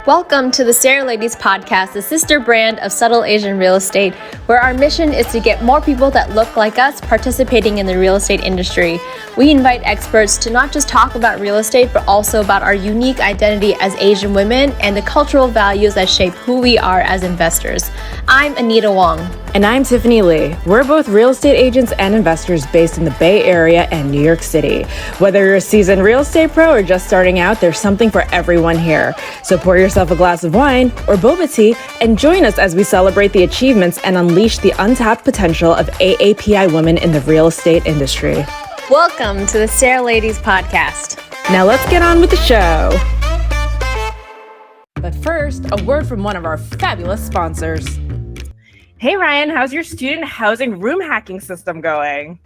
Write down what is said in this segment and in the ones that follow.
Welcome to the SARE Ladies Podcast, the sister brand of Subtle Asian Real Estate, where our mission is to get more people that look like us participating in the real estate industry. We invite experts to not just talk about real estate, but also about our unique identity as Asian women and the cultural values that shape who we are as investors. I'm Anita Wong. And I'm Tiffany Lee. We're both real estate agents and investors based in the Bay Area and New York City. Whether you're a seasoned real estate pro or just starting out, there's something for everyone here. So pour yourself a glass of wine or boba tea and join us as we celebrate the achievements and unleash the untapped potential of AAPI women in the real estate industry. Welcome to the SARE Ladies Podcast. Now let's get on with the show. But first, a word from one of our fabulous sponsors. Hey Ryan, how's your student housing room hacking system going?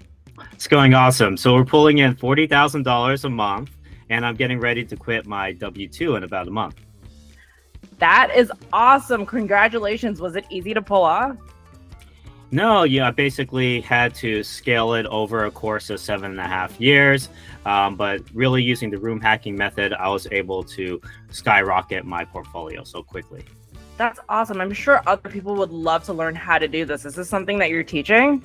It's going awesome. So we're pulling in $40,000 a month, and I'm getting ready to quit my W-2 in about a month. That is awesome. Congratulations. Was it easy to pull off? No, I basically had to scale it over a course of 7.5 years. But really using the room hacking method, I was able to skyrocket my portfolio so quickly. That's awesome. I'm sure other people would love to learn how to do this. Is this something that you're teaching?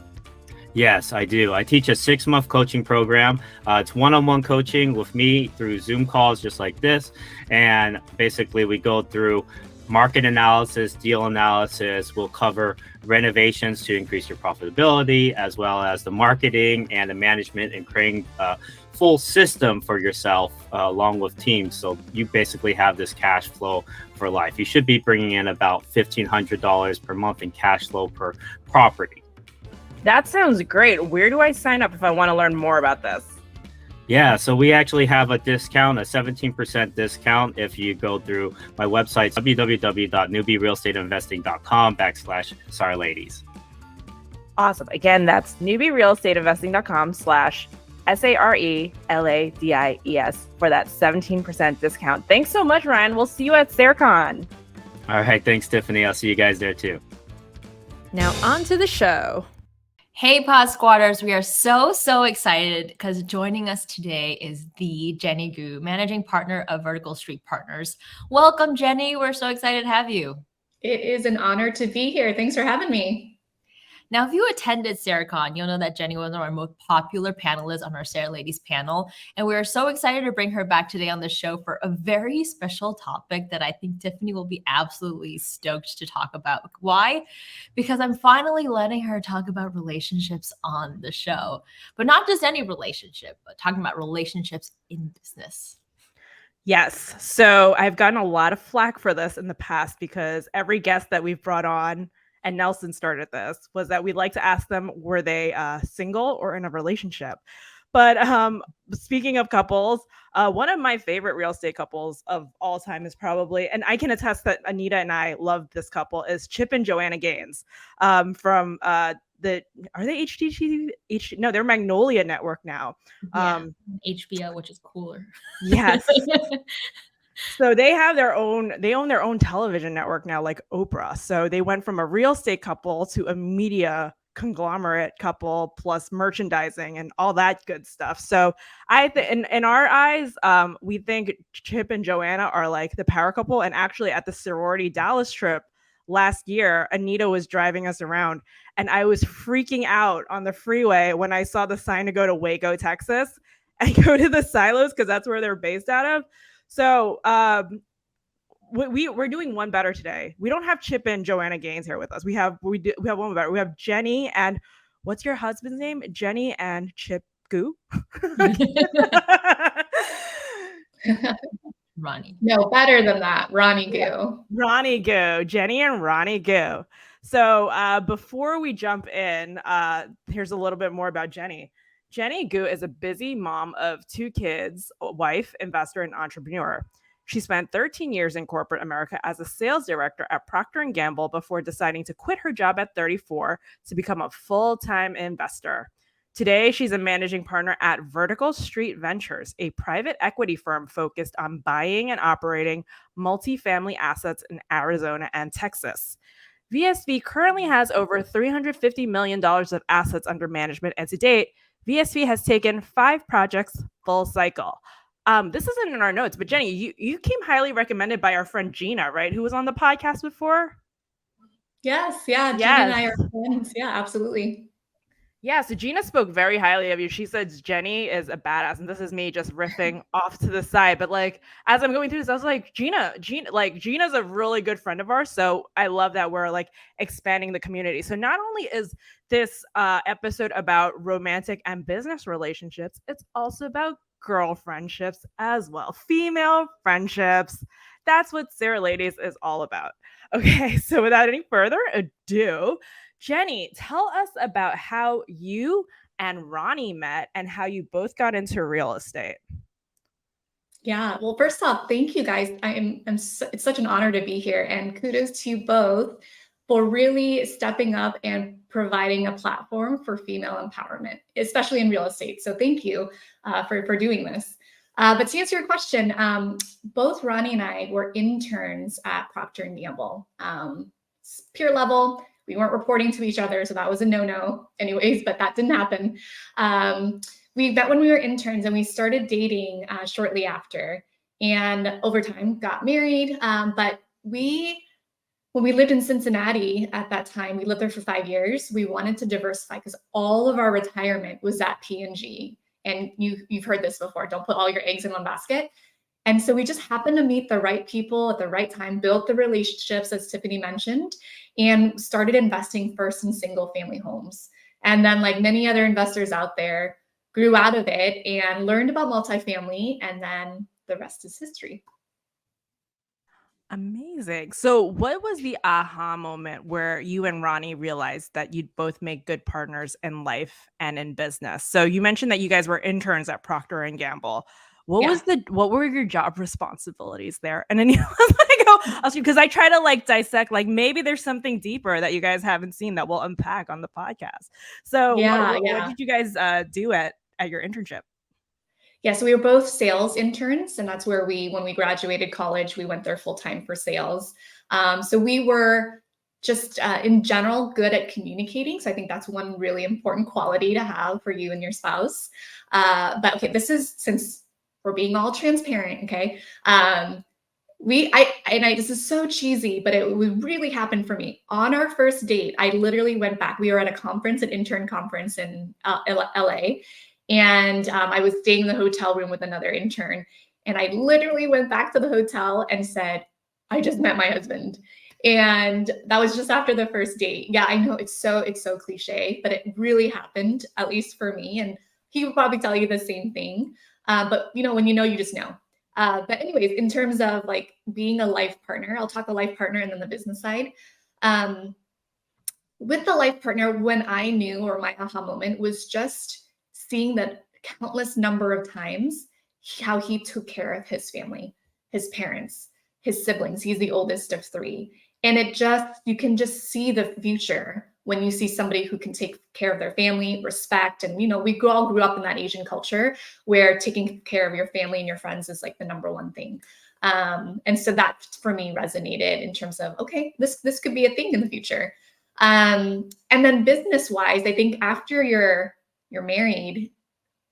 Yes, I do. I teach a 6-month coaching program. It's one-on-one coaching with me through Zoom calls just like this. And basically we go through market analysis, deal analysis. We'll cover renovations to increase your profitability, as well as the marketing and the management and creating a full system for yourself along with teams. So you basically have this cash flow for life. You should be bringing in about $1,500 per month in cash flow per property. That sounds great. Where do I sign up if I want to learn more about this? Yeah, so we actually have a discount, a 17% discount if you go through my website, www.newbierealestateinvesting.com/SARE Ladies. Awesome. Again, that's newbierealestateinvesting.com/SARE for that 17% discount. Thanks so much, Ryan. We'll see you at SareCon. All right, thanks, Tiffany. I'll see you guys there too. Now on to the show. Hey, Pod Squatters, we are so excited because joining us today is the Jenny GOU, managing partner of Vertical Street Partners. Welcome, Jenny. We're so excited to have you. It is an honor to be here. Thanks for having me. Now, if you attended SareCon, you'll know that Jenny was one of our most popular panelists on our SARE Ladies panel. And we are so excited to bring her back today on the show for a very special topic that I think Tiffany will be absolutely stoked to talk about. Why? Because I'm finally letting her talk about relationships on the show. But not just any relationship, but talking about relationships in business. Yes. So I've gotten a lot of flack for this in the past because every guest that we've brought on, and Nelson started this, was that we'd like to ask them, were they single or in a relationship? But speaking of couples, one of my favorite real estate couples of all time is probably, and I can attest that Anita and I love this couple, is Chip and Joanna Gaines from are they HGTV? No, they're Magnolia Network now. HBO, which is cooler. Yes. So they own their own television network now, like Oprah. So they went from a real estate couple to a media conglomerate couple, plus merchandising and all that good stuff. So in our eyes, we think Chip and Joanna are like the power couple. And actually at the sorority Dallas trip last year, Anita was driving us around and I was freaking out on the freeway when I saw the sign to go to Waco, Texas, and go to the silos because that's where they're based out of. So we're doing one better today. We don't have Chip and Joanna Gaines here with us. We have one better. We have Jenny and what's your husband's name? Jenny and Chip GOU. Ronnie. No, better than that. Ronnie GOU. Yeah. Ronnie GOU. Jenny and Ronnie GOU. So before we jump in, here's a little bit more about Jenny. Jenny GOU is a busy mom of 2 kids, a wife, investor, and entrepreneur. She spent 13 years in corporate America as a sales director at Procter Gamble before deciding to quit her job at 34 to become a full-time investor. Today, she's a managing partner at Vertical Street Ventures, a private equity firm focused on buying and operating multifamily assets in Arizona and Texas. VSV currently has over $350 million of assets under management, and to date, VSV has taken 5 projects full cycle. This isn't in our notes, but Jenny, you came highly recommended by our friend Gina, right? Who was on the podcast before? Yes, yeah, Gina and I are friends. Yeah, absolutely. Yeah, so Gina spoke very highly of you. She said Jenny is a badass, and this is me just riffing off to the side. But like as I'm going through this, I was like, Gina's a really good friend of ours. So I love that we're like expanding the community. So not only is this episode about romantic and business relationships, it's also about girl friendships as well, female friendships. That's what SARE Ladies is all about. Okay, so without any further ado, Jenny, tell us about how you and Ronnie met and how you both got into real estate. Yeah. Well, first off, thank you guys. It's such an honor to be here, and kudos to you both for really stepping up and providing a platform for female empowerment, especially in real estate. So thank you for doing this. But to answer your question, both Ronnie and I were interns at Procter Gamble, peer level. We weren't reporting to each other, so that was a no-no anyways, but that didn't happen. We met when we were interns, and we started dating shortly after, and over time got married. But when we lived in Cincinnati at that time, we lived there for 5 years. We wanted to diversify because all of our retirement was at P&G. And you've heard this before, don't put all your eggs in one basket. And so we just happened to meet the right people at the right time, built the relationships, as Tiffany mentioned, and started investing first in single family homes. And then, like many other investors out there, grew out of it and learned about multifamily, and then the rest is history. Amazing. So what was the aha moment where you and Ronnie realized that you'd both make good partners in life and in business? So you mentioned that you guys were interns at Procter Gamble. What were your job responsibilities there? And then you because I try to like dissect, like maybe there's something deeper that you guys haven't seen that we'll unpack on the podcast. So what did you guys do at your internship? Yeah, so we were both sales interns, and that's where when we graduated college, we went there full time for sales. So we were just in general good at communicating. So I think that's one really important quality to have for you and your spouse. But okay, this is, since we're being all transparent, okay? This is so cheesy, but it would really happen for me. On our first date, I literally went back. We were at a conference, an intern conference in LA. And I was staying in the hotel room with another intern. And I literally went back to the hotel and said, I just met my husband. And that was just after the first date. Yeah, I know it's so cliche, but it really happened, at least for me. And he would probably tell you the same thing. But when you know, you just know. But anyways, in terms of like being a life partner, I'll talk the life partner and then the business side. With the life partner, when I knew, or my aha moment was just seeing that countless number of times how he took care of his family, his parents, his siblings. He's the oldest of 3. And you can just see the future when you see somebody who can take care of their family, respect. And, we all grew up in that Asian culture where taking care of your family and your friends is like the number one thing. And so that for me resonated in terms of, okay, this could be a thing in the future. And then business wise, I think after you're married,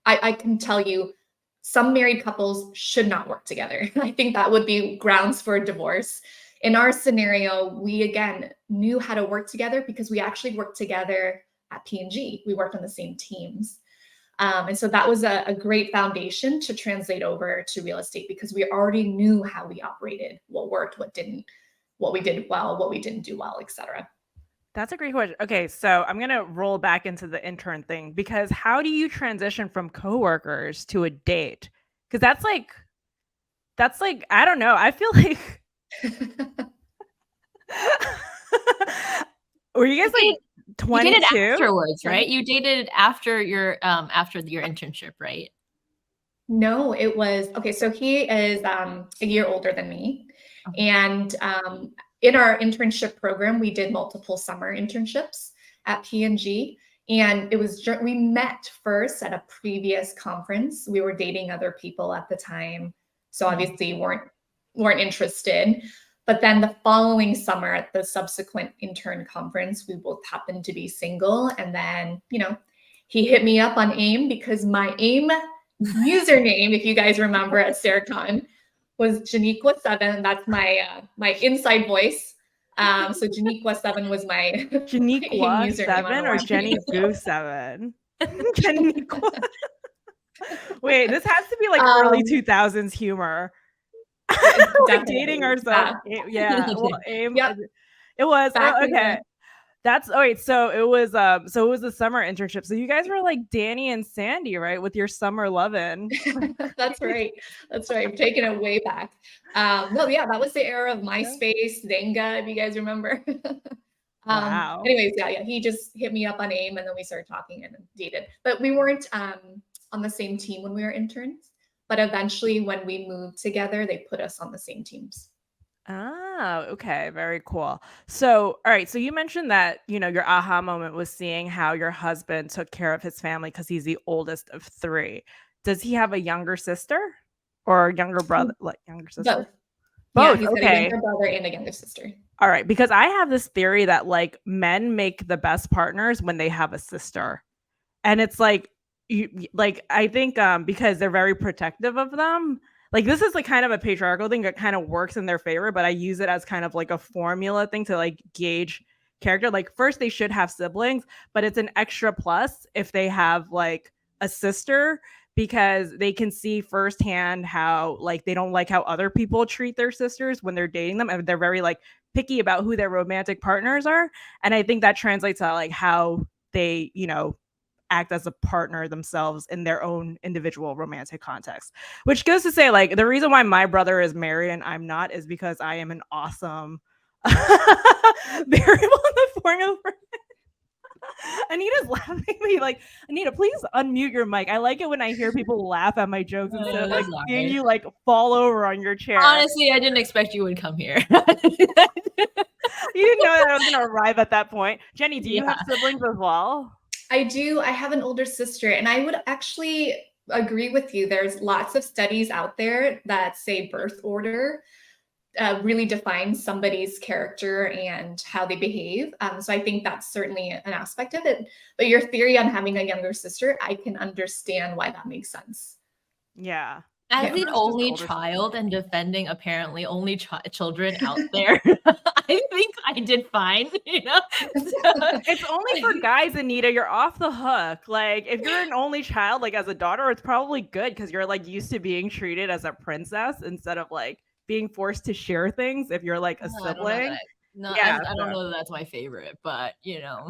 I can tell you some married couples should not work together. I think that would be grounds for a divorce. In our scenario, we again knew how to work together because we actually worked together at P&G. We worked on the same teams. And so that was a great foundation to translate over to real estate because we already knew how we operated, what worked, what didn't, what we did well, what we didn't do well, etc. That's a great question. Okay, so I'm going to roll back into the intern thing because how do you transition from coworkers to a date? Because that's like, I don't know. I feel like were you guys like 22? You dated afterwards, right? You dated after your internship, right? No, it was okay. So he is a year older than me, and in our internship program, we did multiple summer internships at P&G, and we met first at a previous conference. We were dating other people at the time, so obviously weren't interested. But then the following summer at the subsequent intern conference, we both happened to be single. And then, he hit me up on AIM because my AIM username, if you guys remember at SARECon, was Janiqua7. That's my my inside voice. So Janiqua7 was my Janiqua username. 7 or Jenny Goo 7? Janiqua. Wait, this has to be like early 2000s humor. Like dating ourselves. Yeah. Well, AIM. Yep. It was. Back Oh, in okay. That's wait. So it was the summer internship. So you guys were like Danny and Sandy, right? With your summer lovin'. That's right. That's right. I'm taking it way back. No, yeah, that was the era of MySpace, Zynga, if you guys remember. Wow. Anyways, yeah, he just hit me up on AIM and then we started talking and dated. But we weren't on the same team when we were interns. But eventually when we moved together, they put us on the same teams. Oh, okay. Very cool. So, all right. So you mentioned that, your aha moment was seeing how your husband took care of his family because he's the oldest of 3. Does he have a younger sister or a younger brother? Like younger sister? Both. Both. Yeah, he's got a Okay. younger brother and a younger sister. All right. Because I have this theory that like men make the best partners when they have a sister. And it's like, I think because they're very protective of them. Like this is like kind of a patriarchal thing that kind of works in their favor, but I use it as kind of like a formula thing to like gauge character. Like first they should have siblings, but it's an extra plus if they have like a sister because they can see firsthand how like they don't like how other people treat their sisters when they're dating them, and they're very like picky about who their romantic partners are. And I think that translates to like how they, act as a partner themselves in their own individual romantic context, which goes to say like the reason why my brother is married and I'm not is because I am an awesome variable in the formula for Anita's laughing at me like, Anita, please unmute your mic. I like it when I hear people laugh at my jokes instead of like seeing you like fall over on your chair. Honestly, I didn't expect you would come here. You didn't know that I was going to arrive at that point. Jenny, do you have siblings as well? I do. I have an older sister, and I would actually agree with you. There's lots of studies out there that say birth order really defines somebody's character and how they behave. So I think that's certainly an aspect of it. But your theory on having a younger sister, I can understand why that makes sense. Yeah. As an only child and defending apparently only children out there, I think I did fine, It's only for guys, Anita. You're off the hook. Like, if you're an only child, like as a daughter, it's probably good because you're like used to being treated as a princess instead of like being forced to share things if you're like a sibling. I don't know that that's my favorite, but yeah.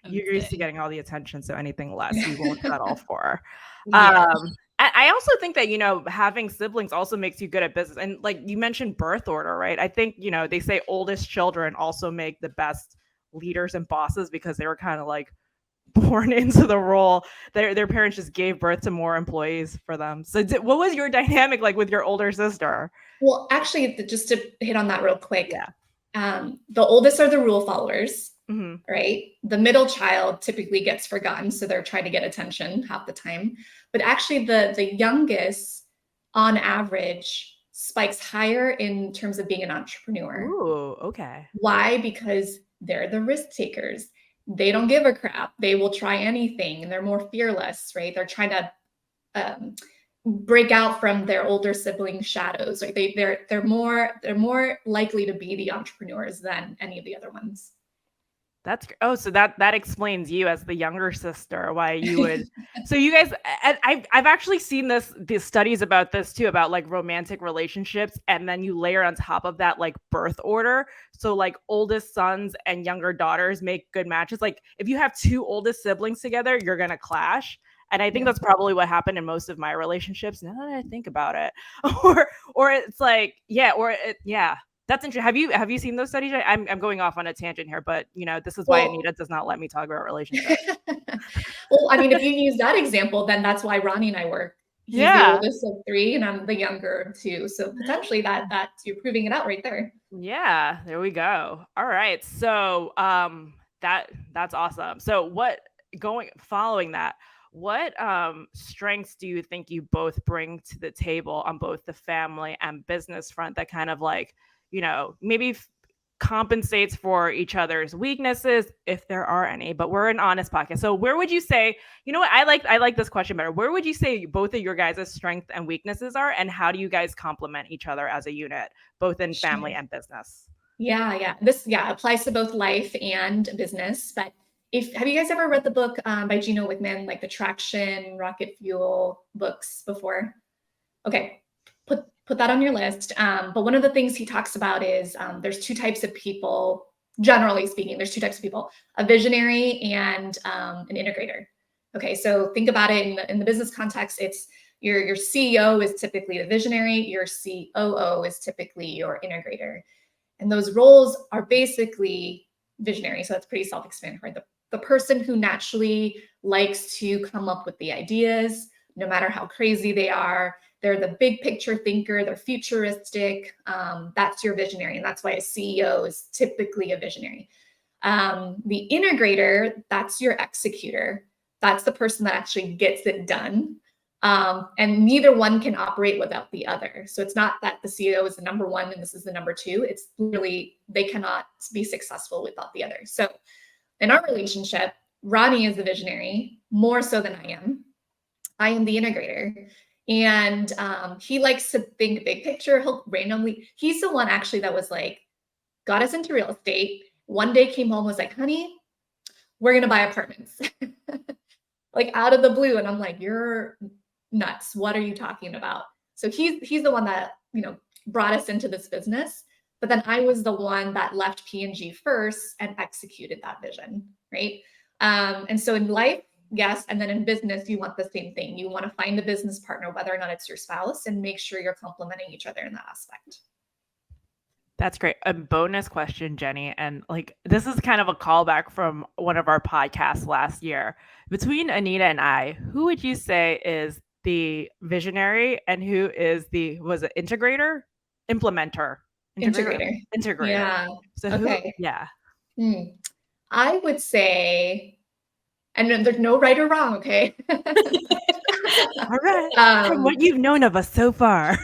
You're used to getting all the attention, so anything less you won't settle for. Yeah. I also think that, having siblings also makes you good at business. And like you mentioned birth order, right? I think, they say oldest children also make the best leaders and bosses because they were kind of like born into the role. Their parents just gave birth to more employees for them. So what was your dynamic like with your older sister? Well, actually, just to hit on that real quick. The oldest are the rule followers, right? The middle child typically gets forgotten, so they're trying to get attention half the time. But actually, the youngest, on average, spikes higher in terms of being an entrepreneur. Ooh, okay. Why? Because they're the risk takers. They don't give a crap. They will try anything, and they're more fearless, right? They're trying to break out from their older sibling shadows. Right? They're more likely to be the entrepreneurs than any of the other ones. So that explains you as the younger sister, why you would. So you guys, I've actually seen these studies about this too, about like romantic relationships, and then you layer on top of that like birth order. So like oldest sons and younger daughters make good matches. Like if you have 2 oldest siblings together, you're gonna clash. And I think that's probably what happened in most of my relationships. Now that I think about it, or it's like, that's interesting. Have you seen those studies? I'm going off on a tangent here, but this is why Anita does not let me talk about relationships. Well, I mean, if you use that example, then that's why Ronnie and I work. He's the oldest of 3, and I'm the younger of 2. So potentially that you're proving it out right there. Yeah, there we go. All right, so that's awesome. So following that, what strengths do you think you both bring to the table on both the family and business front that kind of like, maybe compensates for each other's weaknesses, if there are any, but we're an honest podcast. So where would you say, you know what, I like this question better. Where would you say both of your guys' strengths and weaknesses are, and how do you guys complement each other as a unit, both in family and business? Yeah. This applies to both life and business. But have you guys ever read the book by Gino Wickman, like the Traction, Rocket Fuel books before? Okay, put that on your list. But one of the things he talks about is there's two types of people. Generally speaking, there's two types of people: a visionary and an integrator. Okay, so think about it in the business context. It's your CEO is typically the visionary. Your COO is typically your integrator. And those roles are basically visionary. So that's pretty self-explanatory. The person who naturally likes to come up with the ideas, no matter how crazy they are. They're the big picture thinker. They're futuristic. That's your visionary. And that's why a CEO is typically a visionary. The integrator, that's your executor. That's the person that actually gets it done. And neither one can operate without the other. So it's not that the CEO is the number one and this is the number two. It's literally, they cannot be successful without the other. So in our relationship, Ronnie is the visionary more so than I am. I am the integrator. And he likes to think big picture. He's the one actually that was like, got us into real estate. One day came home, was like, honey, we're going to buy apartments. Like out of the blue. And I'm like, you're nuts. What are you talking about? So he's the one that, brought us into this business. But then I was the one that left P&G first and executed that vision, right? And so in life, yes. And then in business, you want the same thing. You want to find a business partner, whether or not it's your spouse, and make sure you're complementing each other in that aspect. That's great. A bonus question, Jenny. And this is kind of a callback from one of our podcasts last year. Between Anita and I, who would you say is the visionary and who is the integrator? Implementer. Integrator. Yeah. So okay. Yeah. I would say, and there's no right or wrong, okay? All right. From what you've known of us so far.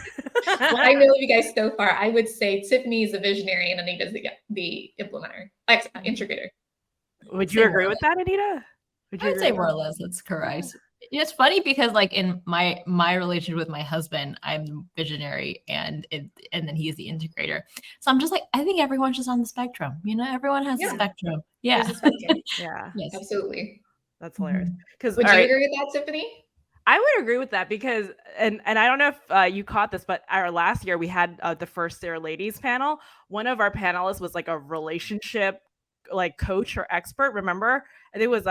Well, I know you guys so far. I would say Tiffany is a visionary and Anita's the implementer, integrator. Would you agree with that, Anita? I'd say more or less that's correct. It's funny because in my relationship with my husband, I'm the visionary and then he's the integrator. So I'm just I think everyone's just on the spectrum. Everyone has a spectrum. Yeah. Yeah. Yes. Absolutely. That's hilarious. Would you agree with that, Tiffany? I would agree with that because, and I don't know if you caught this, but our last year we had the first SARE Ladies panel. One of our panelists was a relationship coach or expert. Remember? I think it was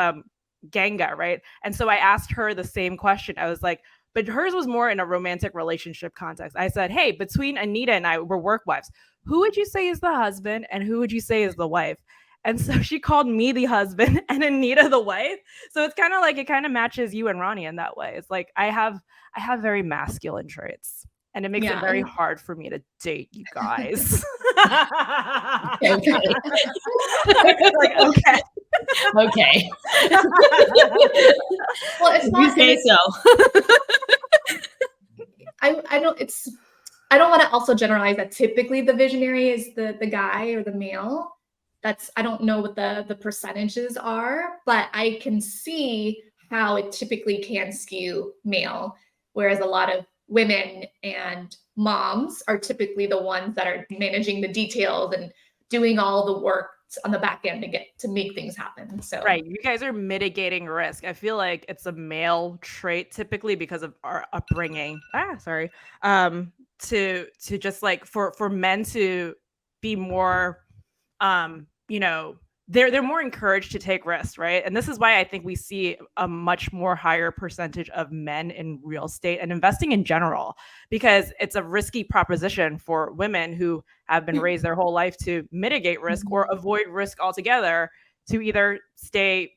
Ganga, right? And so I asked her the same question. I was like, but hers was more in a romantic relationship context. I said, hey, between Anita and I, we're work wives. Who would you say is the husband and who would you say is the wife? And so she called me the husband and Anita the wife. So it's kind of it kind of matches you and Ronnie in that way. It's I have very masculine traits and it makes it very hard for me to date you guys. Okay. Okay. Okay. Well, it's not. You say so. I don't want to also generalize that typically the visionary is the guy or the male. I don't know what the percentages are, but I can see how it typically can skew male, whereas a lot of women and moms are typically the ones that are managing the details and doing all the work on the back end to make things happen. So right, you guys are mitigating risk. I feel like it's a male trait typically because of our upbringing. To just for men to be more they're more encouraged to take risks, right? And this is why I think we see a much more higher percentage of men in real estate and investing in general, because it's a risky proposition for women who have been raised their whole life to mitigate risk or avoid risk altogether, to either stay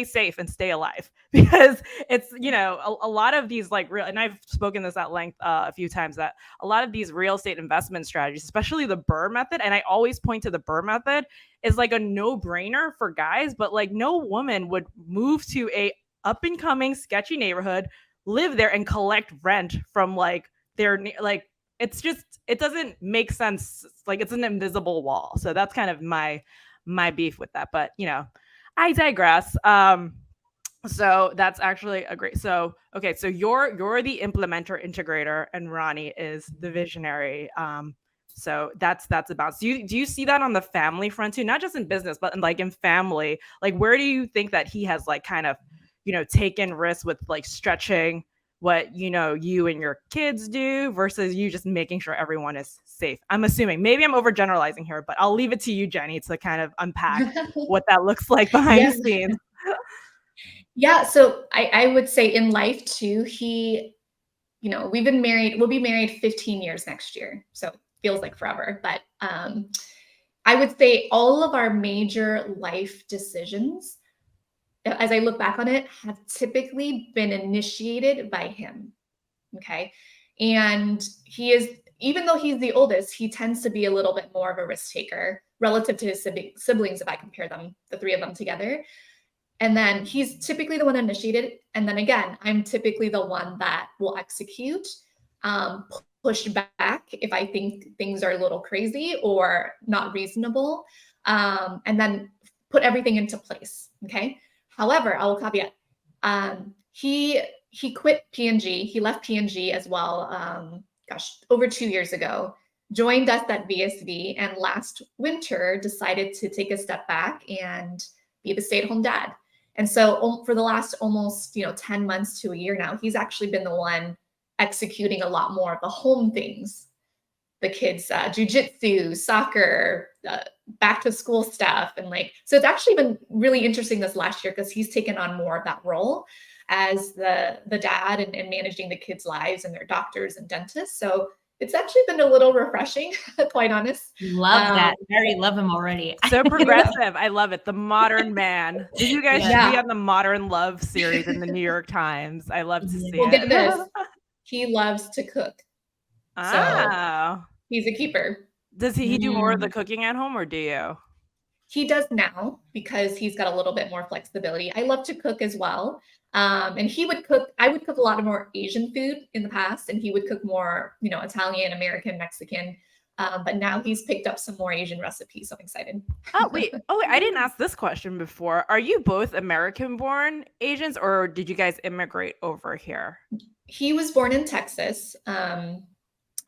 safe and stay alive, because it's, a lot of these real, and I've spoken this at length a few times, that a lot of these real estate investment strategies, especially the BRRRR method, and I always point to the BRRRR method, is a no-brainer for guys, but no woman would move to a up and coming sketchy neighborhood, live there and collect rent from their it doesn't make sense. Like it's an invisible wall. So that's kind of my beef with that. But I digress. So that's actually a great. So okay, so you're the implementer integrator, and Ronnie is the visionary. So that's about. So do you see that on the family front too? Not just in business, but in family. Like, where do you think that he has kind of, taken risks with stretching what you and your kids do versus you just making sure everyone is safe? I'm assuming. Maybe I'm overgeneralizing here, but I'll leave it to you, Jenny, to kind of unpack what that looks like behind the scenes. Yeah, so I would say in life too, we'll be married 15 years next year. So feels like forever, but I would say all of our major life decisions, as I look back on it, have typically been initiated by him. Okay. And even though he's the oldest, he tends to be a little bit more of a risk taker relative to his siblings, if I compare them, the three of them together. And then he's typically the one initiated. And then again, I'm typically the one that will execute, push back if I think things are a little crazy or not reasonable, and then put everything into place. Okay. However, I will caveat, he quit P&G. He left P&G as well. Over 2 years ago, joined us at VSV, and last winter decided to take a step back and be the stay-at-home dad. And so for the last almost 10 months to a year now, he's actually been the one executing a lot more of the home things, the kids' jujitsu, soccer, back to school stuff. And so it's actually been really interesting this last year because he's taken on more of that role as the dad and managing the kids' lives and their doctors and dentists. So it's actually been a little refreshing, quite honest. Love that. I already love him already. So progressive. I love it. The modern man. Did you guys should be on the Modern Love series in the New York Times? I love to see it. Get this. He loves to cook. Oh. So he's a keeper. Does he do more of the cooking at home, or do you? He does now because he's got a little bit more flexibility. I love to cook as well. And he would cook. I would cook a lot of more Asian food in the past, and he would cook more, Italian, American, Mexican. But now he's picked up some more Asian recipes. So I'm excited. Oh, wait. I didn't ask this question before. Are you both American-born Asians, or did you guys immigrate over here? He was born in Texas.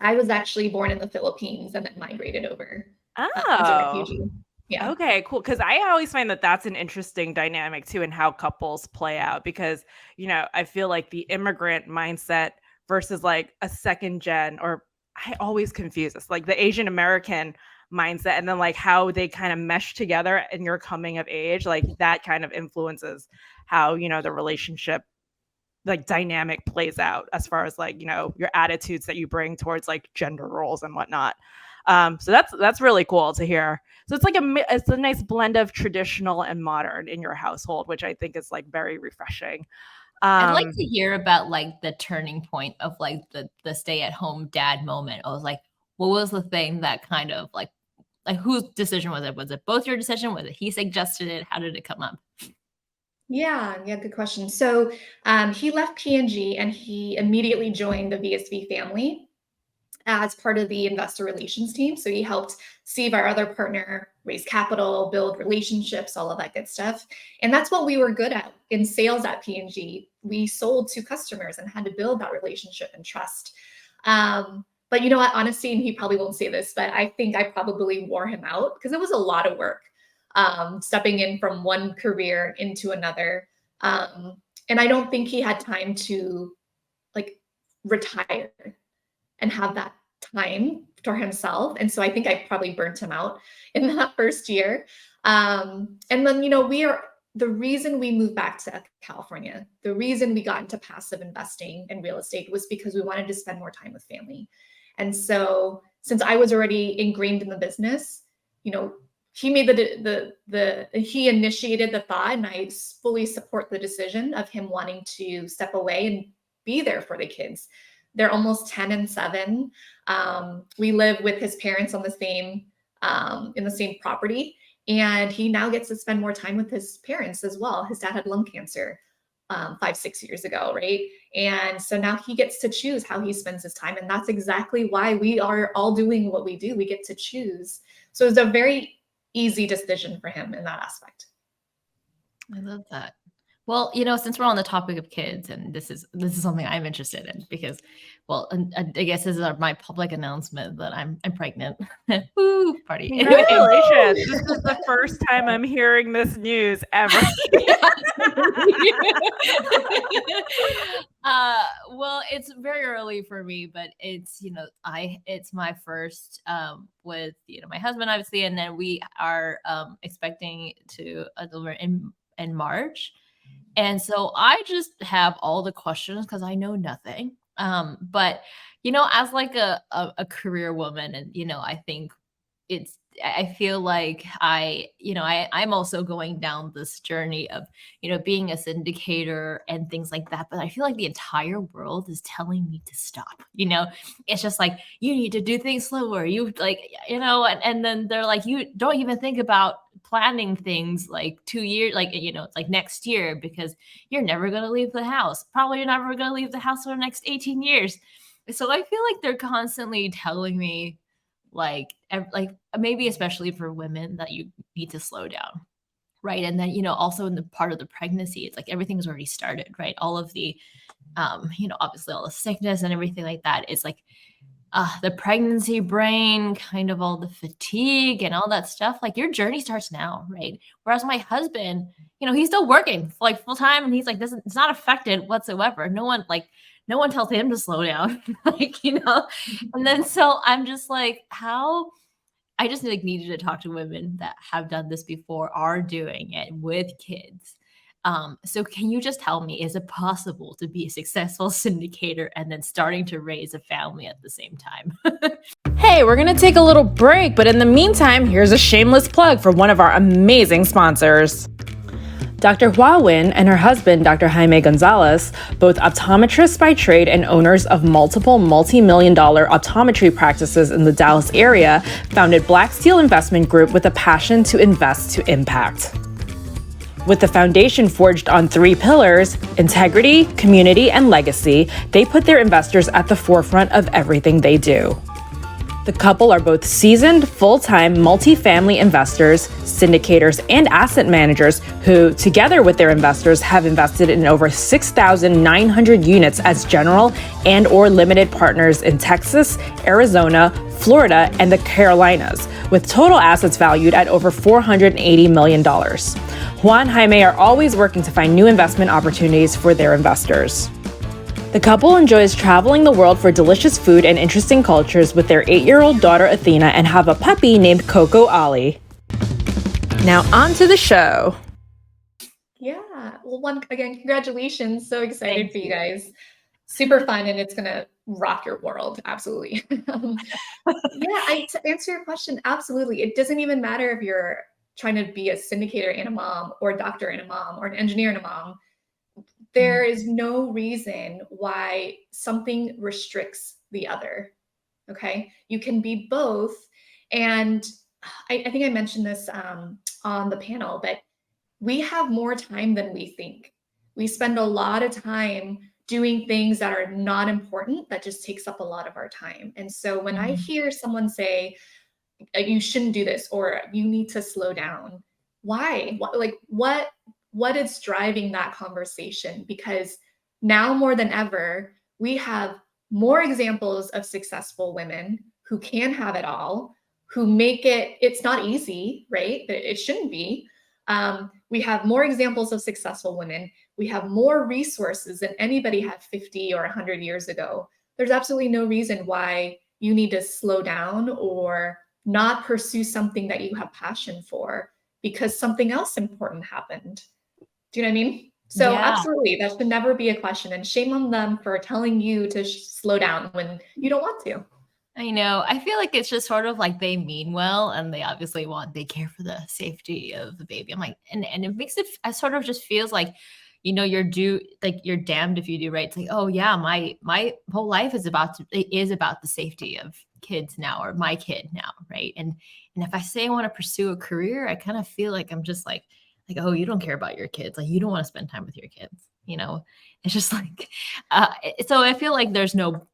I was actually born in the Philippines and then migrated over as a refugee. Yeah. Okay, cool. Because I always find that that's an interesting dynamic too, in how couples play out. Because I feel like the immigrant mindset versus a second gen, or I always confuse this, the Asian American mindset, and then how they kind of mesh together in your coming of age, that kind of influences how the relationship dynamic plays out as far as your attitudes that you bring towards gender roles and whatnot. So that's really cool to hear. So it's a nice blend of traditional and modern in your household, which I think is very refreshing. I'd like to hear about the turning point of the stay-at-home dad moment. I was what was the thing that kind of whose decision was it? Was it both your decision? Was it he suggested it? How did it come up? Yeah, good question. So he left P&G and he immediately joined the VSV family as part of the investor relations team. So he helped Steve, our other partner, raise capital, build relationships, all of that good stuff. And that's what we were good at in sales at P&G. We sold to customers and had to build that relationship and trust. But you know what, honestly, and he probably won't say this, but I think I probably wore him out because it was a lot of work, stepping in from one career into another. And I don't think he had time to retire and have that time for himself. And so I think I probably burnt him out in that first year. And then, the reason we moved back to California, the reason we got into passive investing and real estate was because we wanted to spend more time with family. And so since I was already ingrained in the business, he made he initiated the thought, and I fully support the decision of him wanting to step away and be there for the kids. They're almost 10 and 7. We live with his parents on the same, in the same property. And he now gets to spend more time with his parents as well. His dad had lung cancer. 5-6 years ago, right? And so now he gets to choose how he spends his time. And that's exactly why we are all doing what we do. We get to choose. So it's a very easy decision for him in that aspect. I love that. Well, since we're on the topic of kids, and this is something I'm interested in because, well, and I guess this is my public announcement that I'm pregnant. Woo, party! Congratulations! This is the first time I'm hearing this news ever. Well, it's very early for me, but it's it's my first with my husband, obviously, and then we are expecting to deliver in March. And so I just have all the questions because I know nothing. But as like a career woman, and I think I feel like I'm also going down this journey of being a syndicator and things like that. But I feel like the entire world is telling me to stop. It's just like, you need to do things slower. You and then they're like, you don't even think about planning things like 2 years, like it's like next year, because you're never going to leave the house. Probably you're never going to leave the house for the next 18 years. So I feel like they're constantly telling me, like maybe especially for women, that you need to slow down, right? And then also in the part of the pregnancy, it's like everything's already started, right? All of the obviously all the sickness and everything like that. It's like the pregnancy brain, kind of all the fatigue and all that stuff. Like, your journey starts now, right? Whereas my husband, he's still working like full time, and he's like, it's not affected whatsoever. No one tells him to slow down, And then so I'm just like, I just needed to talk to women that have done this before, are doing it with kids. So can you just tell me, is it possible to be a successful syndicator and then starting to raise a family at the same time? Hey, we're going to take a little break, but in the meantime, here's a shameless plug for one of our amazing sponsors. Dr. Hua Win and her husband, Dr. Jaime Gonzalez, both optometrists by trade and owners of multiple multi-million-dollar optometry practices in the Dallas area, founded Black Steel Investment Group with a passion to invest to impact. With the foundation forged on 3 pillars, integrity, community, and legacy, they put their investors at the forefront of everything they do. The couple are both seasoned, full-time multifamily investors, syndicators, and asset managers who, together with their investors, have invested in over 6,900 units as general and/or limited partners in Texas, Arizona, Florida, and the Carolinas, with total assets valued at over $480 million. Juan and Jaime are always working to find new investment opportunities for their investors. The couple enjoys traveling the world for delicious food and interesting cultures with their 8-year-old daughter Athena, and have a puppy named Coco Ollie. Now on to the show. Yeah. Well, again, congratulations. So excited for you guys. Super fun, and it's going to rock your world. Absolutely. To answer your question, absolutely. It doesn't even matter if you're trying to be a syndicator and a mom, or a doctor and a mom, or an engineer and a mom. There is no reason why something restricts the other. Okay. You can be both. And I think I mentioned this on the panel, but we have more time than we think. We spend a lot of time doing things that are not important, that just takes up a lot of our time. And so when I hear someone say, you shouldn't do this, or you need to slow down, why? What is driving that conversation? Because now more than ever, we have more examples of successful women who can have it all, who make it, it's not easy, right? It shouldn't be. We have more examples of successful women. We have more resources than anybody had 50 or 100 years ago. There's absolutely no reason why you need to slow down or not pursue something that you have passion for because something else important happened. Do you know what I mean? So absolutely, that should never be a question. And shame on them for telling you to slow down when you don't want to. I know. I feel like it's just sort of like they mean well, and they obviously they care for the safety of the baby. I'm like, and it makes it sort of just feels like, you're damned if you do, right? It's like, oh yeah, my whole life is about the safety of kids now, or my kid now, right? And if I say I want to pursue a career, I kind of feel like I'm just like, oh, you don't care about your kids. Like, you don't want to spend time with your kids. you know, it's just like, so I feel like there's no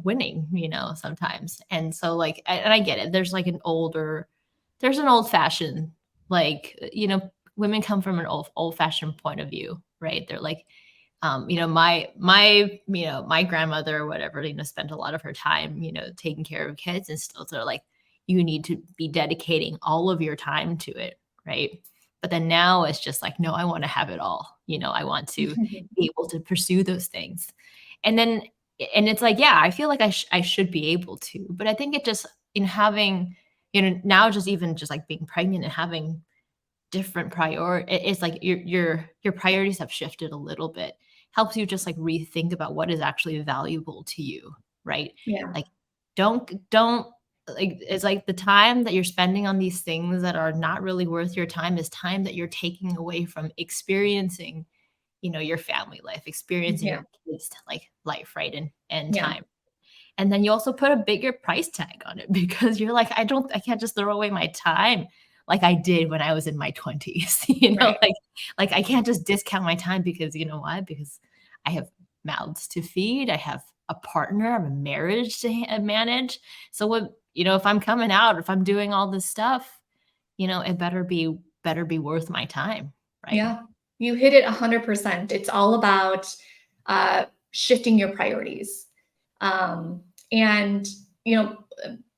winning, you know, sometimes. And so like, and I get it. There's like there's an old fashioned, like, you know, women come from an old fashioned point of view, right? They're like, you know, my grandmother or whatever, you know, spent a lot of her time, you know, taking care of kids, and still they're like, you need to be dedicating all of your time to it, right? But then now it's just like, no, I want to have it all. You know, I want to be able to pursue those things. And then, and it's like, yeah, I feel like I should be able to, but I think it just, in having, you know, now just even just like being pregnant and having different it's like your priorities have shifted a little bit. Helps you just like rethink about what is actually valuable to you, right? Yeah. Like, don't like, it's like the time that you're spending on these things that are not really worth your time is time that you're taking away from experiencing, you know, your family life, experiencing Yeah. your kids like life, right? And Yeah. time. And then you also put a bigger price tag on it because you're like, I can't just throw away my time like I did when I was in my 20s. You know, Right. like I can't just discount my time because, you know why? Because I have mouths to feed, I have a partner, I have a marriage to manage. So what, you know, if I'm coming out, if I'm doing all this stuff, you know, it better be worth my time, right? Yeah. You hit it 100%. It's all about shifting your priorities. And, you know,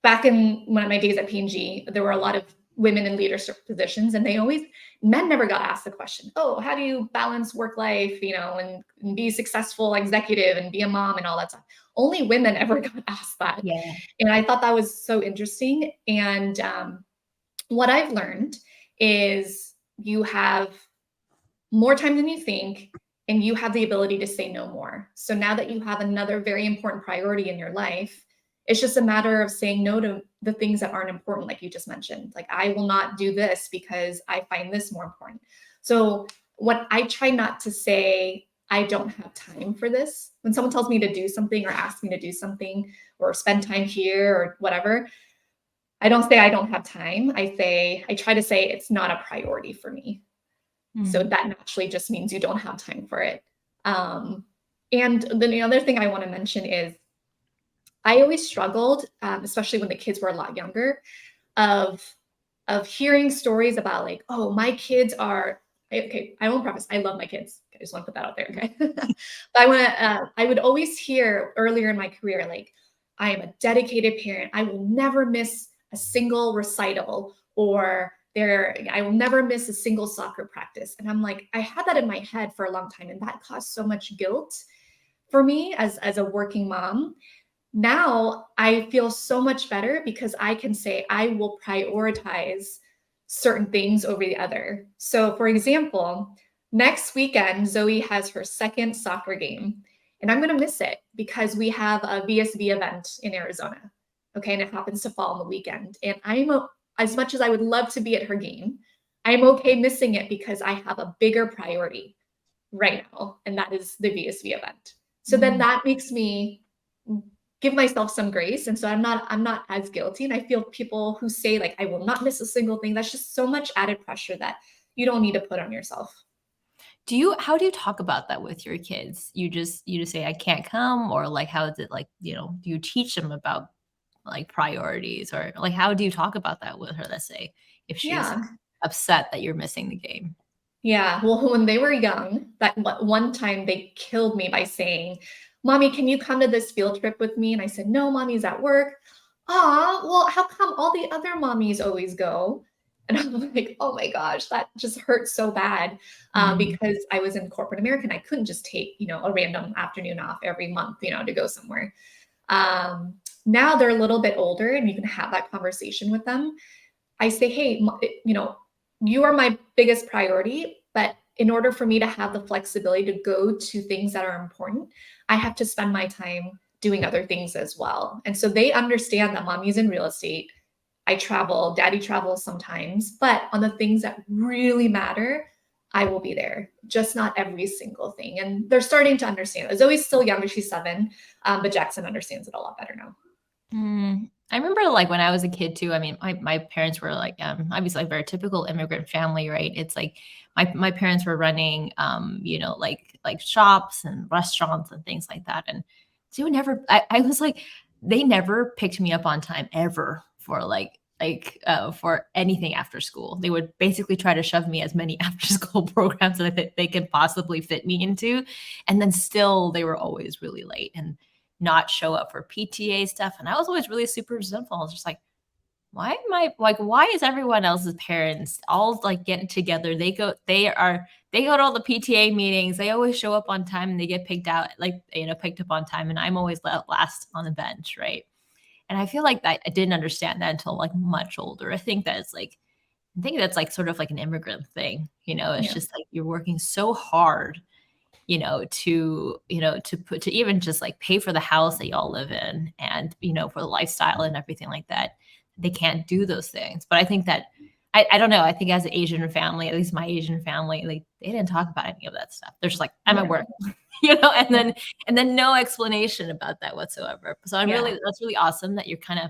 back in one of my days at P&G, there were a lot of women in leadership positions, and men never got asked the question, oh, how do you balance work life, you know, and be a successful executive and be a mom and all that stuff. Only women ever got asked that. Yeah. And I thought that was so interesting. And what I've learned is you have more time than you think, and you have the ability to say no more. So now that you have another very important priority in your life, it's just a matter of saying no to the things that aren't important, like you just mentioned. Like, I will not do this because I find this more important. So what I try not to say, I don't have time for this. When someone tells me to do something or asks me to do something or spend time here or whatever, I don't say I don't have time. I try to say it's not a priority for me. So that naturally just means you don't have time for it. And then the other thing I want to mention is I always struggled, especially when the kids were a lot younger, of hearing stories about like, oh, my kids are okay. I won't preface. I love my kids. I just want to put that out there. Okay. But I would always hear earlier in my career, like, I am a dedicated parent. I will never miss a single recital, or I will never miss a single soccer practice. And I'm like, I had that in my head for a long time, and that caused so much guilt for me as a working mom. Now I feel so much better because I can say I will prioritize certain things over the other. So for example, next weekend, Zoe has her second soccer game, and I'm going to miss it because we have a VSV event in Arizona. Okay. And it happens to fall on the weekend. And as much as I would love to be at her game, I'm okay missing it because I have a bigger priority right now, and that is the VSV event. So then that makes me give myself some grace. And so I'm not as guilty. And I feel people who say like, I will not miss a single thing, that's just so much added pressure that you don't need to put on yourself. How do you talk about that with your kids? You just say, I can't come, or like, how is it like, you know, do you teach them about like priorities, or like, how do you talk about that with her? Let's say if she's upset that you're missing the game. Yeah. Well, when they were young, that one time they killed me by saying, Mommy, can you come to this field trip with me? And I said, no, Mommy's at work. Well, how come all the other mommies always go? And I'm like, oh my gosh, that just hurts so bad because I was in corporate America and I couldn't just take, you know, a random afternoon off every month, you know, to go somewhere. Now they're a little bit older and you can have that conversation with them. I say, hey, you know, you are my biggest priority, but in order for me to have the flexibility to go to things that are important, I have to spend my time doing other things as well. And so they understand that mommy's in real estate. I travel, daddy travels sometimes, but on the things that really matter, I will be there, just not every single thing. And they're starting to understand. Zoe's still younger, she's 7, but Jackson understands it a lot better now. I remember like when I was a kid too. I mean, my parents were like obviously like very typical immigrant family, right? It's like my parents were running like shops and restaurants and things like that. And they would never I was like, they never picked me up on time ever for for anything after school. They would basically try to shove me as many after school programs that they could possibly fit me into. And then still they were always really late and not show up for PTA stuff. And I was always really super resentful. I was just like, why is everyone else's parents all like getting together? They go to all the PTA meetings. They always show up on time and they get picked out, picked up on time. And I'm always last on the bench. Right. And I feel like that I didn't understand that until like much older. I think that's like sort of like an immigrant thing. It's just like you're working so hard, to even just like pay for the house that y'all live in and, for the lifestyle and everything like that. They can't do those things. But I think that I don't know. I think as an Asian family, at least my Asian family, like they didn't talk about any of that stuff. They're just like, I'm at work, and then no explanation about that whatsoever. So that's really awesome that you're kind of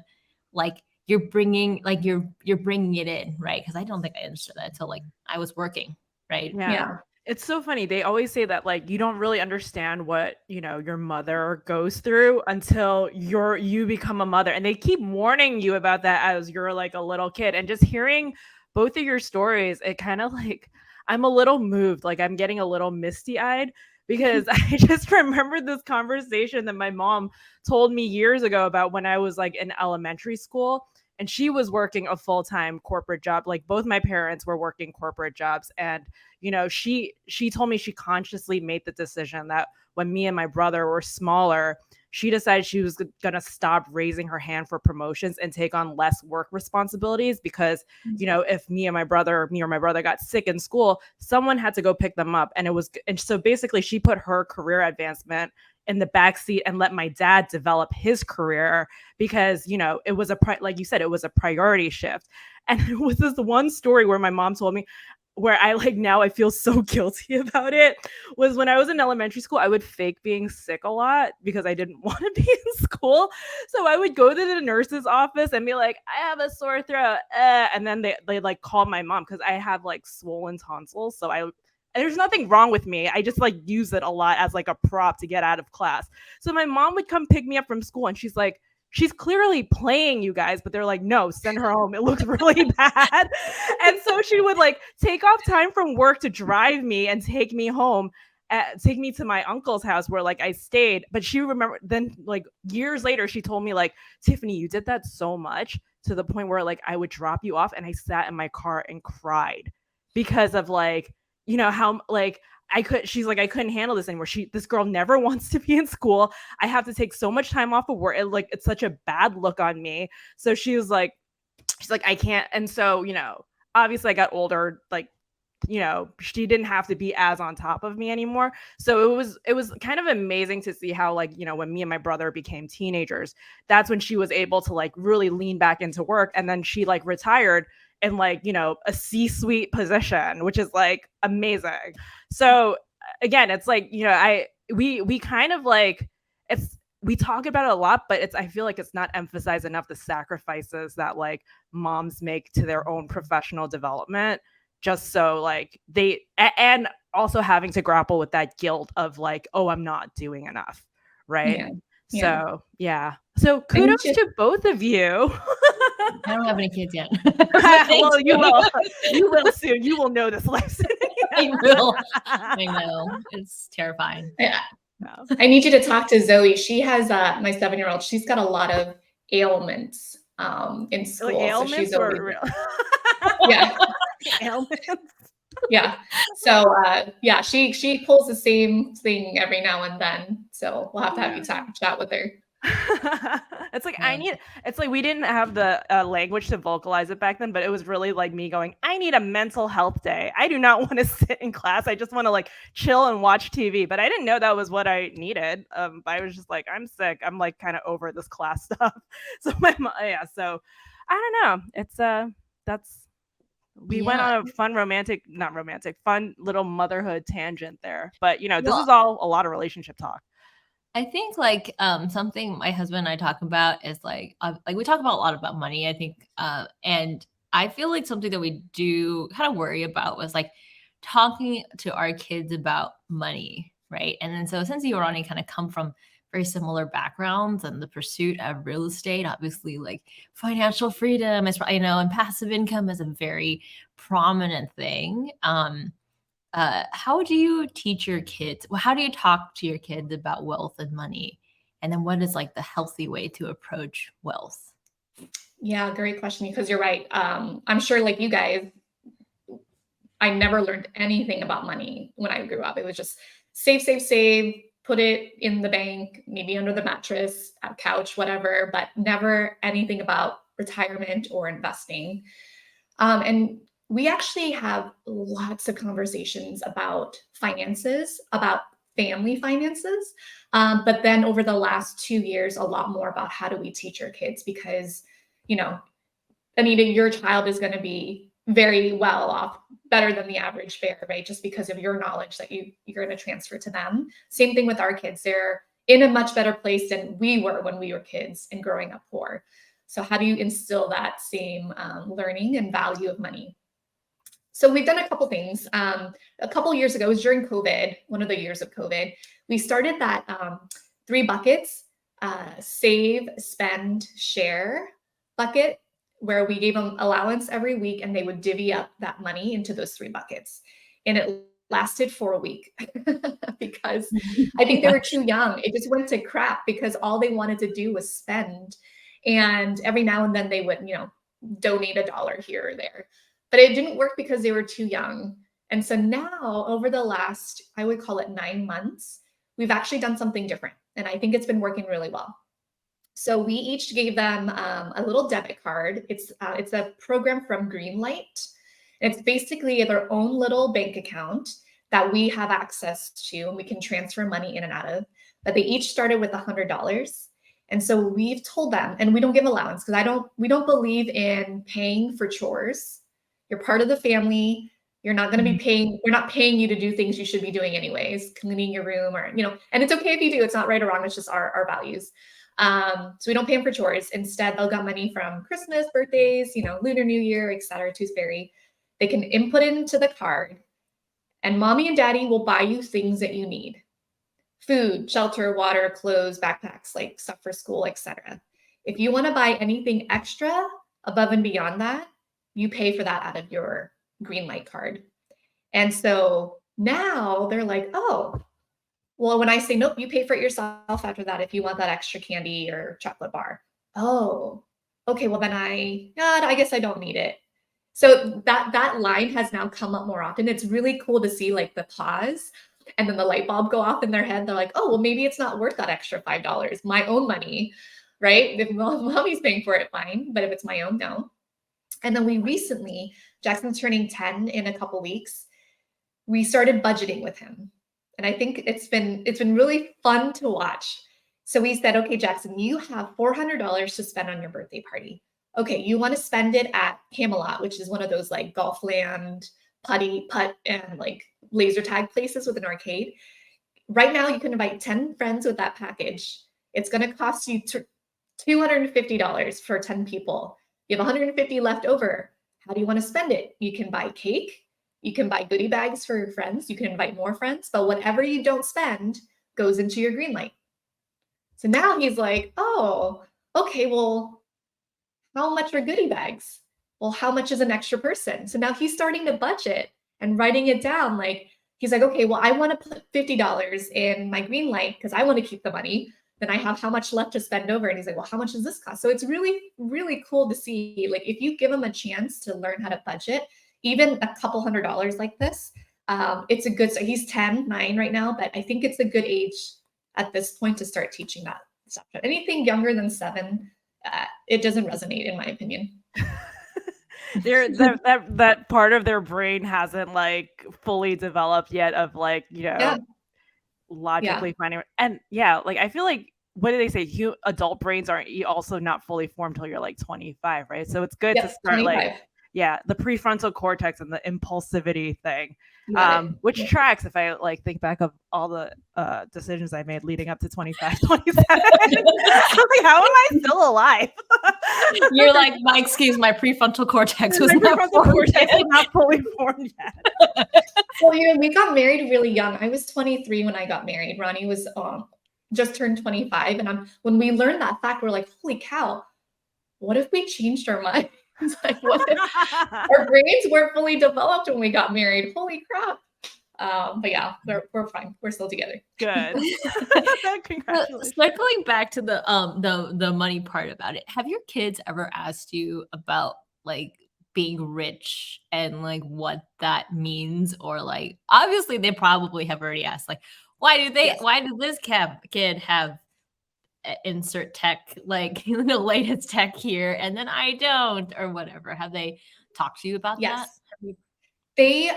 like, you're bringing it in, right? Because I don't think I understood that until like I was working, right? Yeah. It's so funny. They always say that like you don't really understand what, your mother goes through until you become a mother. And they keep warning you about that as you're like a little kid. And just hearing both of your stories, it kind of like I'm a little moved. Like I'm getting a little misty-eyed because I just remember this conversation that my mom told me years ago about when I was like in elementary school. And she was working a full-time corporate job. Like both my parents were working corporate jobs. And, she told me she consciously made the decision that when me and my brother were smaller, she decided she was going to stop raising her hand for promotions and take on less work responsibilities because, if me or my brother got sick in school, someone had to go pick them up. And so basically she put her career advancement in the backseat and let my dad develop his career because, it was like you said, it was a priority shift. And it was this one story where my mom told me where now I feel so guilty about it was when I was in elementary school, I would fake being sick a lot because I didn't want to be in school. So I would go to the nurse's office and be like, I have a sore throat. And then they like call my mom because I have like swollen tonsils. So there's nothing wrong with me. I just like use it a lot as like a prop to get out of class. So my mom would come pick me up from school and she's like, she's clearly playing you guys, but they're like, no, send her home. It looks really bad. And so she would like take off time from work to drive me and take me home, take me to my uncle's house where like I stayed. But she remembered then like years later, she told me like, Tiffany, you did that so much to the point where like I would drop you off and I sat in my car and cried because of like, how like she's like, I couldn't handle this anymore. This girl never wants to be in school. I have to take so much time off of work. It's such a bad look on me. So she's like, I can't. And so, obviously I got older, like, she didn't have to be as on top of me anymore. So it was kind of amazing to see how like, when me and my brother became teenagers, that's when she was able to like really lean back into work. And then she like retired in like, a C-suite position, which is like amazing. So again, it's like, we kind of like, we talk about it a lot, but I feel like it's not emphasized enough the sacrifices that like moms make to their own professional development, just so like and also having to grapple with that guilt of like, oh, I'm not doing enough. Right. Yeah. So, yeah. So kudos to both of you. I don't have any kids yet. Well, you will. You will soon. You will know this lesson. I will. I know. It's terrifying. Yeah. I need you to talk to Zoe. She has my 7-year-old. She's got a lot of ailments in school. Like ailments so she's or real? Yeah. Ailments. Yeah. So yeah, she pulls the same thing every now and then. So we'll have to have you chat with her. It's like it's like we didn't have the language to vocalize it back then, but it was really like me going, I need a mental health day. I do not want to sit in class. I just want to like chill and watch TV. But I didn't know that was what I needed. But I was just like, I'm sick. I'm like kind of over this class stuff. So so I don't know. It's we went on a fun fun little motherhood tangent there. But this is all a lot of relationship talk. I think like something my husband and I talk about is like we talk about a lot about money, I think, and I feel like something that we do kind of worry about was like talking to our kids about money, right? And then so since you, Ronnie, kind of come from very similar backgrounds and the pursuit of real estate, obviously like financial freedom is, and passive income is a very prominent thing. How do you teach your kids? Well, how do you talk to your kids about wealth and money? And then what is like the healthy way to approach wealth? Yeah, great question, because you're right. I'm sure like you guys, I never learned anything about money when I grew up. It was just save, save, save, put it in the bank, maybe under the mattress, couch, whatever, but never anything about retirement or investing. And we actually have lots of conversations about finances, about family finances. But then over the last 2 years, a lot more about how do we teach our kids, because, Anita, your child is going to be very well off, better than the average fare, right? Just because of your knowledge that you're going to transfer to them. Same thing with our kids. They're in a much better place than we were when we were kids and growing up poor. So how do you instill that same learning and value of money? So we've done a couple things. A couple years ago, it was during COVID, one of the years of COVID, we started that 3 buckets, save, spend, share bucket, where we gave them allowance every week and they would divvy up that money into those 3 buckets. And it lasted for a week because I think they were too young. It just went to crap because all they wanted to do was spend. And every now and then they would, donate $1 here or there. But it didn't work because they were too young. And so now, over the last, I would call it 9 months, we've actually done something different. And I think it's been working really well. So we each gave them a little debit card. It's a program from Greenlight. It's basically their own little bank account that we have access to and we can transfer money in and out of. But they each started with $100. And so we've told them, and we don't give allowance because we don't believe in paying for chores. You're part of the family. You're not going to be paying. We're not paying you to do things you should be doing anyways, cleaning your room and it's okay if you do. It's not right or wrong. It's just our values. So we don't pay them for chores. Instead, they'll get money from Christmas, birthdays, Lunar New Year, etc. Tooth Fairy. They can input it into the card, and mommy and daddy will buy you things that you need: food, shelter, water, clothes, backpacks, like stuff for school, etc. If you want to buy anything extra above and beyond that, you pay for that out of your Greenlight card. And so now they're like, oh, well, when I say, nope, you pay for it yourself after that if you want that extra candy or chocolate bar. Oh, okay, well then I guess I don't need it. So that line has now come up more often. It's really cool to see like the pause and then the light bulb go off in their head. They're like, oh, well, maybe it's not worth that extra $5, my own money, right? If mommy's paying for it, fine. But if it's my own, no. And then we recently, Jackson's turning 10 in a couple weeks, we started budgeting with him. And I think it's been really fun to watch. So we said, okay, Jackson, you have $400 to spend on your birthday party. Okay, you want to spend it at Camelot, which is one of those like golf land, putt and like laser tag places with an arcade. Right now, you can invite 10 friends with that package. It's going to cost you $250 for 10 people. You have 150 left over. How do you want to spend it? You can buy cake. You can buy goodie bags for your friends. You can invite more friends. But whatever you don't spend goes into your Greenlight. So now he's like, oh, okay, well, how much are goodie bags? Well, how much is an extra person? So now he's starting to budget and writing it down. Like, he's like, okay, well, I want to put $50 in my Greenlight because I want to keep the money. Then I have how much left to spend over. And he's like, well, how much does this cost? So it's really, really cool to see, like, if you give him a chance to learn how to budget, even a couple $100 like this, it's a good, so he's 9 right now, but I think it's a good age at this point to start teaching that stuff. Anything younger than 7, it doesn't resonate, in my opinion. that part of their brain hasn't like fully developed yet of like, logically finding. And like, I feel like, what do they say? Adult brains are also not fully formed till you're like 25, right? So it's good to start 25. Like Yeah, the prefrontal cortex and the impulsivity thing, You got it. which tracks if I like think back of all the decisions I made leading up to 25, 27. I'm like, how am I still alive? You're like, my prefrontal cortex was My not prefrontal formed cortex yet. is not fully formed yet. Well, we got married really young. I was 23 when I got married. Ronnie was just turned 25. And when we learned that fact, we're like, holy cow, what if we changed our minds? Like, what if our brains weren't fully developed when we got married? Holy crap. But yeah, we're fine. We're still together. Good. Congratulations. Circling back to the money part about it, have your kids ever asked you about like being rich and like what that means? Or like, obviously they probably have already asked, like, why does this kid have insert tech, like the latest tech here, and then I don't, or whatever? Have they talked to you about that? They've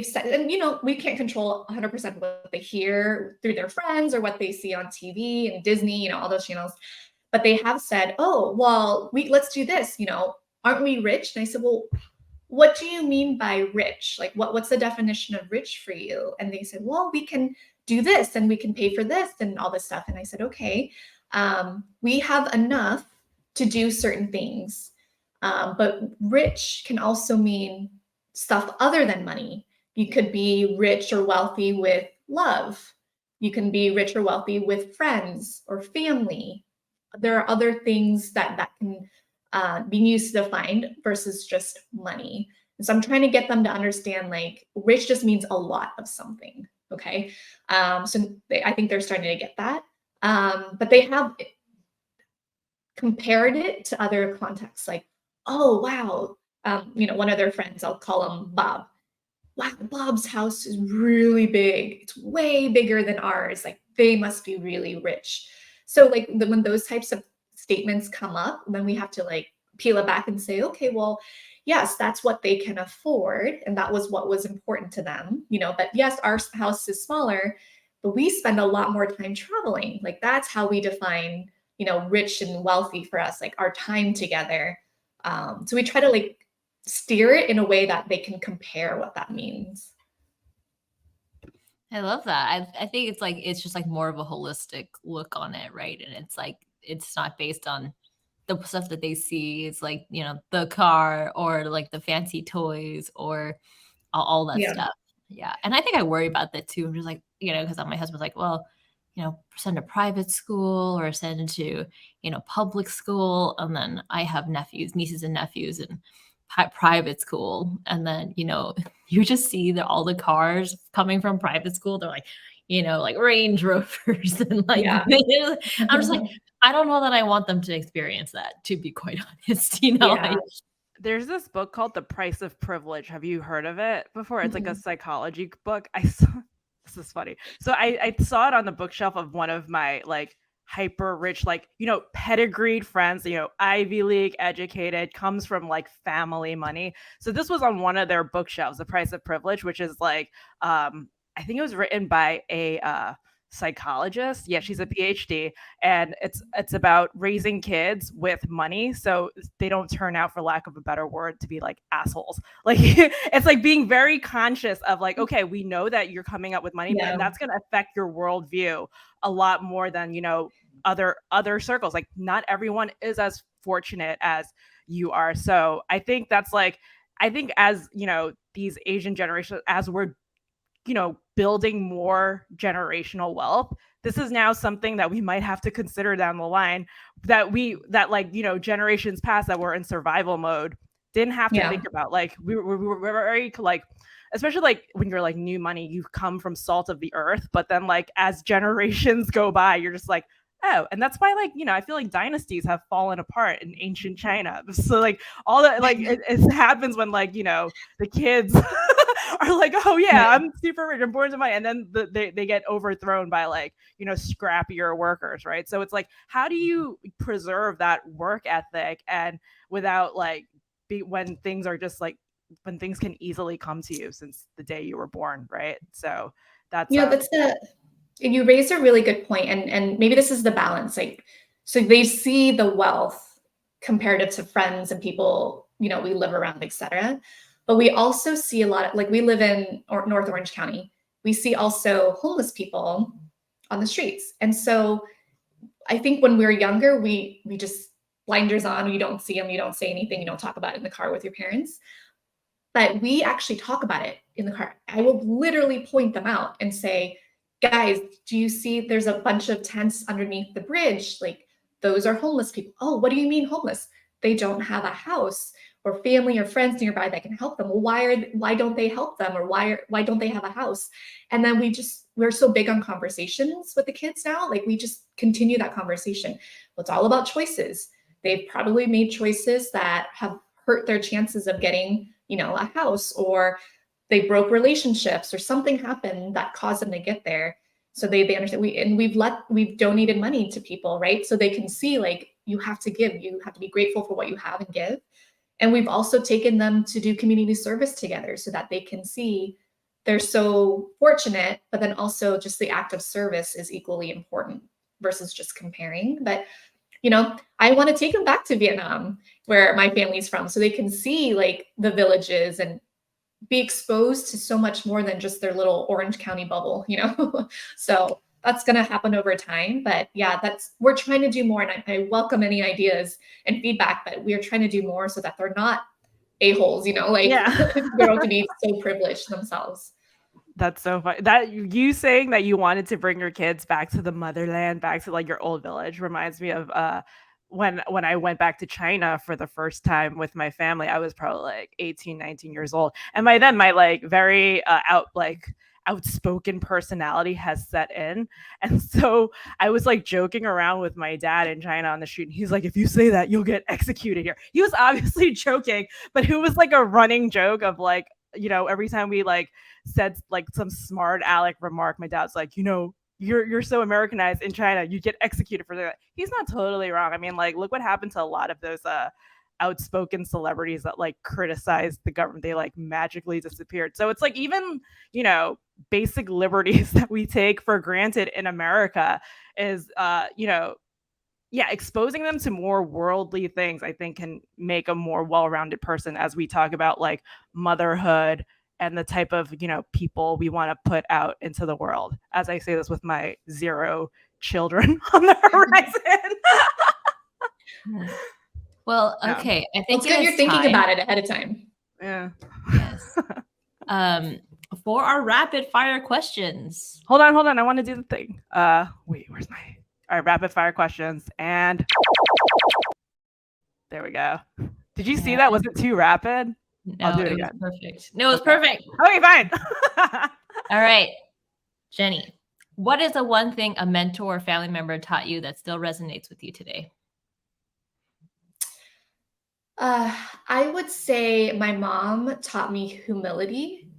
said, and we can't control 100% what they hear through their friends or what they see on TV and Disney, all those channels. But they have said, oh, well, let's do this, aren't we rich? And I said, well, what do you mean by rich? Like, what's the definition of rich for you? And they said, well, we can do this and we can pay for this and all this stuff. And I said, okay, we have enough to do certain things. But rich can also mean stuff other than money. You could be rich or wealthy with love. You can be rich or wealthy with friends or family. There are other things that can be used to define versus just money. And so I'm trying to get them to understand, like, rich just means a lot of something. Okay. So I think they're starting to get that. But they have compared it to other contexts, like, oh, wow. One of their friends, I'll call him Bob. Wow, Bob's house is really big. It's way bigger than ours. Like, they must be really rich. So like when those types of statements come up, then we have to like peel it back and say, okay, well, yes, that's what they can afford. And that was what was important to them, but yes, our house is smaller, but we spend a lot more time traveling. Like, that's how we define, rich and wealthy for us, like our time together. So we try to like steer it in a way that they can compare what that means. I love that. I think it's just like more of a holistic look on it, right? And it's like, it's not based on the stuff that they see. It's like, the car or like the fancy toys or all that stuff. Yeah. And I think I worry about that too. I'm just like, because my husband's like, well, send to private school or send to, public school. And then I have nieces and nephews in private school. And then, you just see all the cars coming from private school. They're like, like Range Rovers and like, I'm just like, I don't know that I want them to experience that, to be quite honest. There's this book called The Price of Privilege. Have you heard of it before? It's like a psychology book. This is funny. So I saw it on the bookshelf of one of my like hyper rich, like, pedigreed friends, Ivy League educated, comes from like family money. So this was on one of their bookshelves, The Price of Privilege, which is like, I think it was written by a psychologist. Yeah, she's a PhD, and it's about raising kids with money so they don't turn out, for lack of a better word, to be like assholes. Like, it's like being very conscious of like, okay, we know that you're coming up with money, and that's going to affect your worldview a lot more than other circles. Like, not everyone is as fortunate as you are. So I think that's like, as these Asian generations, as we're building more generational wealth, this is now something that we might have to consider down the line, that generations past that were in survival mode didn't have to think about. Like, we're very like, especially like when you're like new money, you come from salt of the earth, but then like as generations go by, you're just like, oh, and that's why, like, I feel like dynasties have fallen apart in ancient China. So like all that, like it happens when like, the kids are like, oh yeah, I'm super rich, I'm born to money, and then they get overthrown by like, scrappier workers, right? So it's like, how do you preserve that work ethic and without like when things are just like, when things can easily come to you since the day you were born, right? So that's you raised a really good point, and maybe this is the balance. Like, so they see the wealth comparative to friends and people we live around, etc. But we also see a lot of, like, we live in North Orange County. We see also homeless people on the streets. And so I think when we're younger, we just blinders on, you don't see them, you don't say anything, you don't talk about it in the car with your parents. But we actually talk about it in the car. I will literally point them out and say, guys, do you see there's a bunch of tents underneath the bridge? Like, those are homeless people. Oh, what do you mean homeless? They don't have a house or family or friends nearby that can help them. Well, why don't they help them? Or why don't they have a house? And then we're so big on conversations with the kids now. Like, we just continue that conversation. Well, it's all about choices. They've probably made choices that have hurt their chances of getting, a house, or they broke relationships, or something happened that caused them to get there. So they understand. We've donated money to people, right? So they can see, like, you have to give, you have to be grateful for what you have and give. And we've also taken them to do community service together so that they can see they're so fortunate, but then also just the act of service is equally important versus just comparing. But I want to take them back to Vietnam, where my family's from, so they can see, like, the villages and be exposed to so much more than just their little Orange County bubble, So that's going to happen over time. But yeah, we're trying to do more. And I welcome any ideas and feedback, but we're trying to do more so that they're not a-holes, girl to be so privileged themselves. That's so funny. That you saying that you wanted to bring your kids back to the motherland, back to like your old village, reminds me of when I went back to China for the first time with my family. I was probably like 18, 19 years old. And by then my like very outspoken personality has set in. And so I was like joking around with my dad in China on the street. And he's like, if you say that, you'll get executed here. He was obviously joking, but it was like a running joke of like, every time we like said like some smart aleck remark, my dad's like, you're so Americanized in China, you get executed for that. He's not totally wrong. I mean, like, look what happened to a lot of those outspoken celebrities that like criticized the government. They like magically disappeared. So it's like, even, basic liberties that we take for granted in America is, exposing them to more worldly things, I think, can make a more well-rounded person as we talk about like motherhood and the type of, people we want to put out into the world. As I say this with my 0 children on the horizon. Well, okay. I think it's good you're thinking about it ahead of time. Yeah. Yes. For our rapid fire questions. Hold on. I want to do the thing. Wait, where's my... All right, rapid fire questions. And there we go. Did you see that? Was it too rapid? No, I'll do it was again. perfect. No, it was perfect. Okay, fine. All right. Jenny, what is the one thing a mentor or family member taught you that still resonates with you today? I would say my mom taught me humility.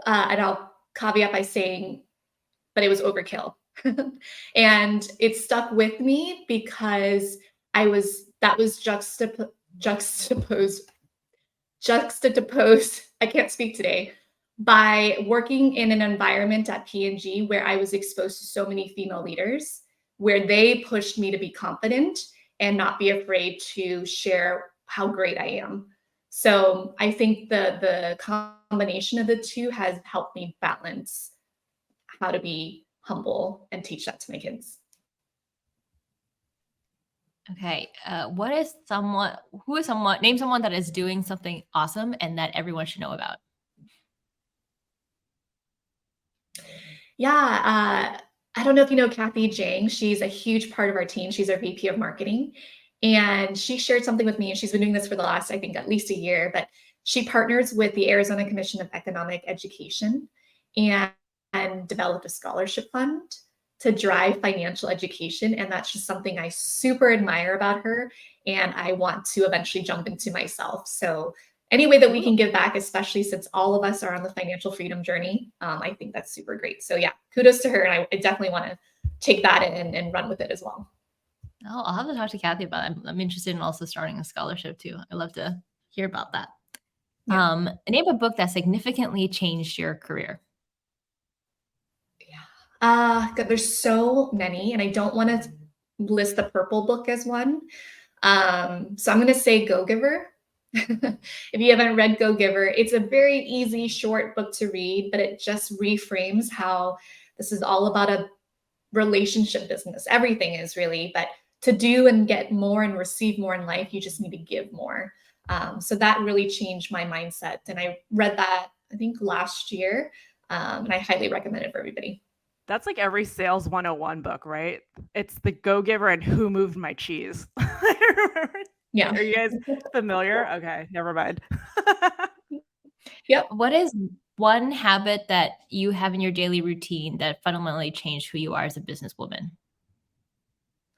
And I'll caveat by saying, but it was overkill. And it stuck with me because that was juxtaposed, I can't speak today, by working in an environment at P&G where I was exposed to so many female leaders, where they pushed me to be confident and not be afraid to share how great I am. So I think the combination of the two has helped me balance how to be humble and teach that to my kids. Okay. Name someone that is doing something awesome and that everyone should know about. Yeah. I don't know if you know Kathy Jang. She's a huge part of our team. She's our VP of marketing. And she shared something with me, and she's been doing this for the last, I think, at least a year, but she partners with the Arizona Commission of Economic Education and developed a scholarship fund to drive financial education. And that's just something I super admire about her, and I want to eventually jump into myself. So any way that we can give back, especially since all of us are on the financial freedom journey, I think that's super great. So yeah, kudos to her. And I definitely want to take that and run with it as well. Oh, I'll have to talk to Kathy about it. I'm interested in also starting a scholarship too. I'd love to hear about that. Yeah. Name a book that significantly changed your career. God, there's so many, and I don't want to list The Purple Book as one. So I'm going to say Go Giver. If you haven't read Go Giver, it's a very easy, short book to read, but it just reframes how this is all about a relationship business. Everything is really, but to do and get more and receive more in life, you just need to give more. So that really changed my mindset. And I read that, I think, last year. And I highly recommend it for everybody. That's like every sales 101 book, right? It's the Go Giver and Who Moved My Cheese. Yeah. Are you guys familiar? Okay, never mind. Yep. What is one habit that you have in your daily routine that fundamentally changed who you are as a businesswoman?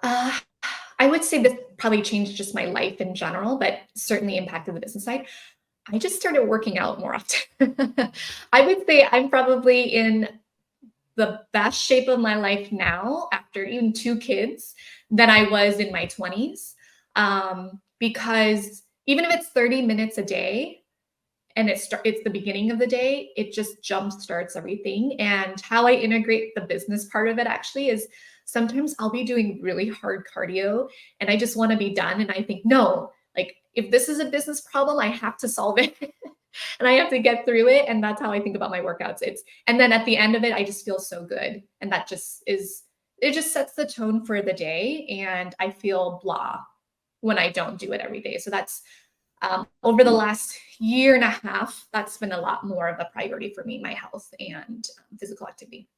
I would say this probably changed just my life in general, but certainly impacted the business side. I just started working out more often. I would say I'm probably in the best shape of my life now after even 2 kids than I was in my 20s. Because even if it's 30 minutes a day and it's the beginning of the day, it just jump starts everything. And how I integrate the business part of it actually is sometimes I'll be doing really hard cardio and I just want to be done. And I think, no, like if this is a business problem, I have to solve it. And I have to get through it. And that's how I think about my workouts. And then at the end of it, I just feel so good. And that just it just sets the tone for the day. And I feel blah when I don't do it every day. So that's over the last year and a half, that's been a lot more of a priority for me, my health and physical activity.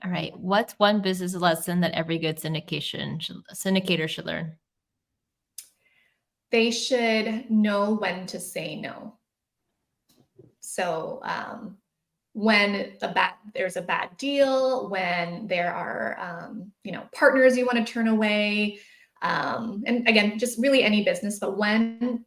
All right. What's one business lesson that every good syndicator should learn? They should know when to say no. So when there's a bad deal, when there are partners you want to turn away, and again, just really any business, but when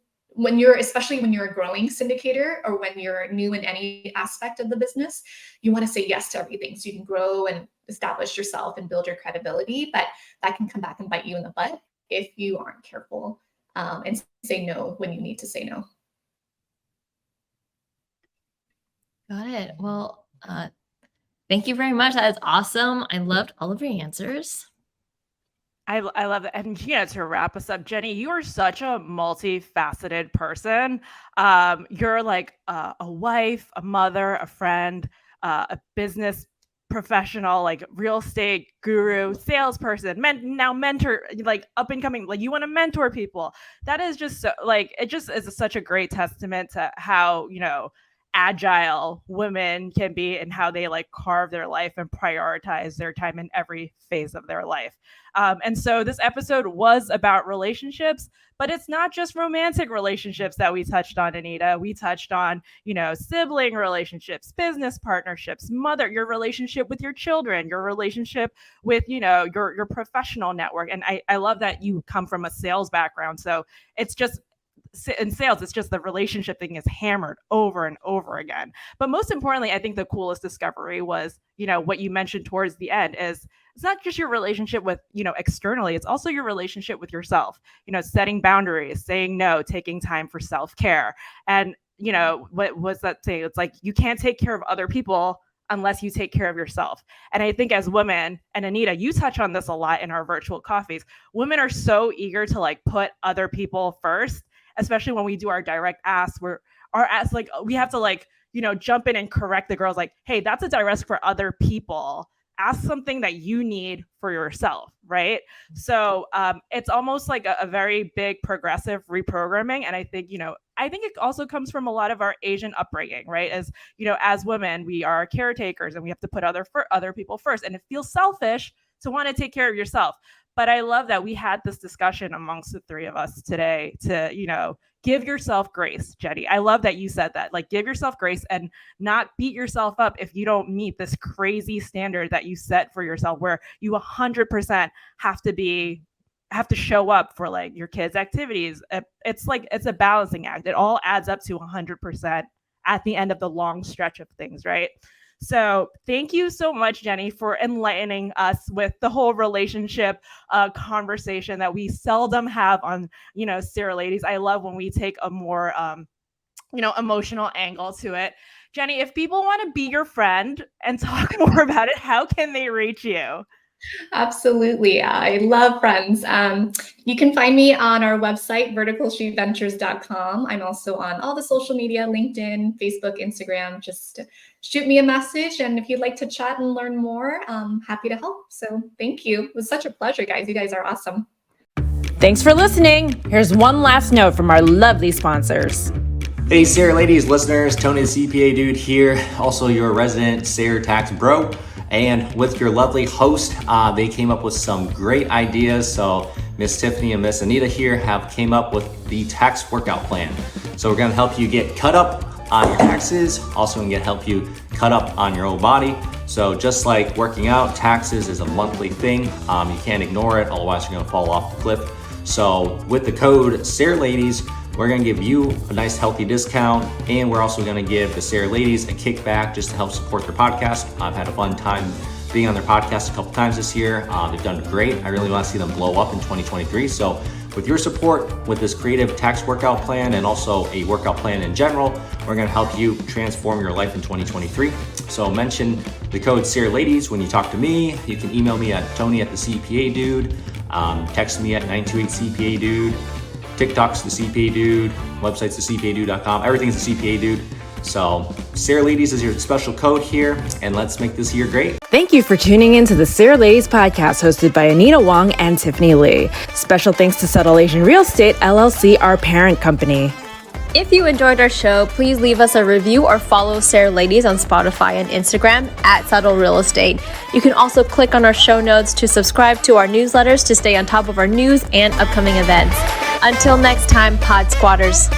especially when you're a growing syndicator or when you're new in any aspect of the business, you want to say yes to everything so you can grow and establish yourself and build your credibility. But that can come back and bite you in the butt if you aren't careful and say no when you need to say no. Got it. Well, thank you very much. That is awesome. I loved all of your answers. I love that. And to wrap us up, Jenny, you are such a multifaceted person. You're like a wife, a mother, a friend, a business professional, like real estate guru, salesperson, now mentor, like up and coming, like you want to mentor people. That is just so, like, it just is such a great testament to how, agile women can be and how they like carve their life and prioritize their time in every phase of their life. And so this episode was about relationships, but it's not just romantic relationships that we touched on, Anita. We touched on, sibling relationships, business partnerships, your relationship with your children, your relationship with, your professional network. And I love that you come from a sales background. So it's just, in sales, it's just the relationship thing is hammered over and over again. But most importantly, I think the coolest discovery was, what you mentioned towards the end is it's not just your relationship with, externally, it's also your relationship with yourself, setting boundaries, saying no, taking time for self-care. And, what was that saying? It's like, you can't take care of other people unless you take care of yourself. And I think as women, and Anita, you touch on this a lot in our virtual coffees, women are so eager to like put other people first, especially when we do our direct ask, we have to like, jump in and correct the girls like, hey, that's a direct for other people. Ask something that you need for yourself, right? So it's almost like a very big progressive reprogramming. And I think, it also comes from a lot of our Asian upbringing, right? As women, we are caretakers and we have to put other people first. And it feels selfish to want to take care of yourself. But I love that we had this discussion amongst the three of us today to, give yourself grace, Jenny. I love that you said that, like, give yourself grace and not beat yourself up if you don't meet this crazy standard that you set for yourself, where you 100% have to show up for like your kids' activities. It's a balancing act. It all adds up to 100% at the end of the long stretch of things, right? So thank you so much, Jenny, for enlightening us with the whole relationship conversation that we seldom have on, SARE Ladies. I love when we take a more, emotional angle to it. Jenny, if people want to be your friend and talk more about it, how can they reach you? Absolutely. I love friends. You can find me on our website, verticalshoeventures.com. I'm also on all the social media, LinkedIn, Facebook, Instagram. Just shoot me a message. And if you'd like to chat and learn more, I'm happy to help. So thank you. It was such a pleasure, guys. You guys are awesome. Thanks for listening. Here's one last note from our lovely sponsors. Hey, SARE ladies, listeners, Tony the CPA dude here, also your resident SARE tax bro. And with your lovely host, they came up with some great ideas. So Miss Tiffany and Miss Anita here came up with the tax workout plan. So we're gonna help you get cut up on your taxes, also gonna help you cut up on your own body. So just like working out, taxes is a monthly thing. You can't ignore it, otherwise you're gonna fall off the cliff. So with the code SARE ladies, we're gonna give you a nice healthy discount, and we're also gonna give the SARE ladies a kickback just to help support their podcast. I've had a fun time being on their podcast a couple times this year. They've done great. I really wanna see them blow up in 2023. So with your support with this creative tax workout plan and also a workout plan in general, we're gonna help you transform your life in 2023. So mention the code SARE ladies when you talk to me. You can email me at Tony@thecpadude, text me at 928CPA-dude. TikTok's the CPA Dude, website's the CPAdude.com, everything's the CPA Dude. So SARE ladies is your special code here, and let's make this year great. Thank you for tuning in to the SARE Ladies podcast hosted by Anita Wong and Tiffany Lee. Special thanks to Subtle Asian Real Estate LLC, our parent company. If you enjoyed our show, please leave us a review or follow SARE Ladies on Spotify and Instagram at Subtle Real Estate. You can also click on our show notes to subscribe to our newsletters to stay on top of our news and upcoming events. Until next time, Pod Squatters.